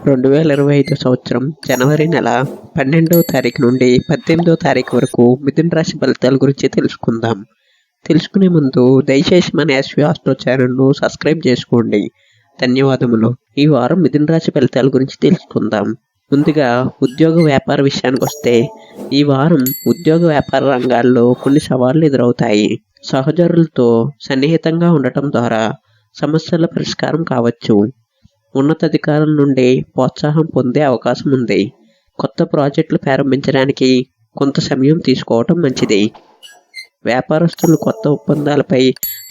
2025 సంవత్సరం జనవరి నెల 12వ తారీఖు నుండి 18వ తారీఖు వరకు మిథున రాశి ఫలితాల గురించి తెలుసుకుందాం. తెలుసుకునే ముందు దయచేసి మన ఎస్వి ఆస్ట్రో ఛానల్ను సబ్స్క్రైబ్ చేసుకోండి. ధన్యవాదములు. ఈ వారం మిథున రాశి ఫలితాల గురించి తెలుసుకుందాం. ముందుగా ఉద్యోగ వ్యాపార విషయానికి వస్తే ఈ వారం ఉద్యోగ వ్యాపార రంగాల్లో కొన్ని సవాళ్లు ఎదురవుతాయి. సహచరులతో సన్నిహితంగా ఉండటం ద్వారా సమస్యల పరిష్కారం కావచ్చు. ఉన్నతాధికారుల నుండి ప్రోత్సాహం పొందే అవకాశం ఉంది. కొత్త ప్రాజెక్టులు ప్రారంభించడానికి కొంత సమయం తీసుకోవటం మంచిది. వ్యాపారస్తులు కొత్త ఒప్పందాలపై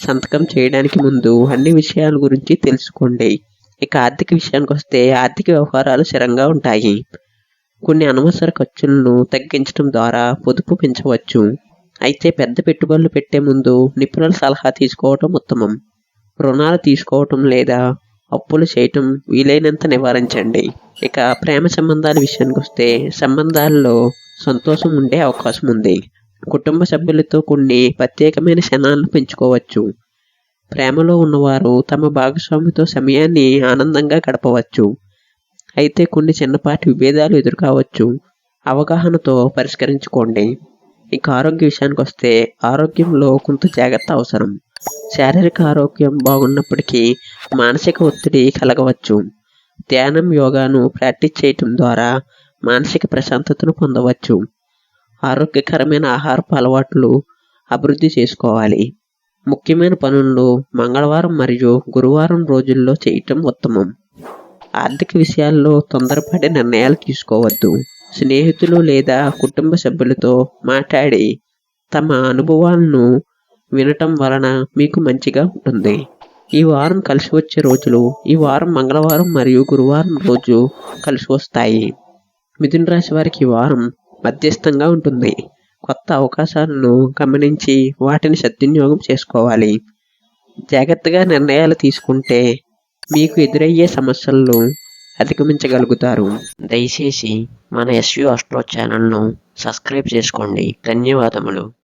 సంతకం చేయడానికి ముందు అన్ని విషయాల గురించి తెలుసుకోండి. ఇక ఆర్థిక విషయానికి వస్తే ఆర్థిక వ్యవహారాలు స్థిరంగా ఉంటాయి. కొన్ని అనవసర ఖర్చులను తగ్గించడం ద్వారా పొదుపు పెంచవచ్చు. అయితే పెద్ద పెట్టుబడులు పెట్టే ముందు నిపుణుల సలహా తీసుకోవటం ఉత్తమం. రుణాలు తీసుకోవటం లేదా అప్పులు చేయటం వీలైనంత నివారించండి. ఇక ప్రేమ సంబంధాల విషయానికి వస్తే సంబంధాల్లో సంతోషం ఉండే అవకాశం ఉంది. కుటుంబ సభ్యులతో కొన్ని ప్రత్యేకమైన క్షణాలను పెంచుకోవచ్చు. ప్రేమలో ఉన్నవారు తమ భాగస్వామితో సమయాన్ని ఆనందంగా గడపవచ్చు. అయితే కొన్ని చిన్నపాటి విభేదాలు ఎదురుకావచ్చు. అవగాహనతో పరిష్కరించుకోండి. ఇక ఆరోగ్య విషయానికి వస్తే ఆరోగ్యంలో కొంత జాగ్రత్త అవసరం. శారీరక ఆరోగ్యం బాగున్నప్పటికీ మానసిక ఒత్తిడి కలగవచ్చు. ధ్యానం, యోగాను ప్రాక్టీస్ చేయటం ద్వారా మానసిక ప్రశాంతతను పొందవచ్చు. ఆరోగ్యకరమైన ఆహారపు అలవాట్లు అభివృద్ధి చేసుకోవాలి. ముఖ్యమైన పనులను మంగళవారం మరియు గురువారం రోజుల్లో చేయటం ఉత్తమం. ఆర్థిక విషయాల్లో తొందరపడి నిర్ణయాలు తీసుకోవద్దు. స్నేహితులు లేదా కుటుంబ సభ్యులతో మాట్లాడి తమ అనుభవాలను వినటం వలన మీకు మంచిగా ఉంటుంది. ఈ వారం కలిసి వచ్చే రోజులు ఈ వారం మంగళవారం మరియు గురువారం రోజు కలిసి వస్తాయి. మిథున రాశి వారికి ఈ వారం మధ్యస్థంగా ఉంటుంది. కొత్త అవకాశాలను గమనించి వాటిని సద్వినియోగం చేసుకోవాలి. జాగ్రత్తగా నిర్ణయాలు తీసుకుంటే మీకు ఎదురయ్యే సమస్యలను అధిగమించగలుగుతారు. దయచేసి మన ఎస్వి ఆస్ట్రో ఛానల్ను సబ్స్క్రైబ్ చేసుకోండి. ధన్యవాదములు.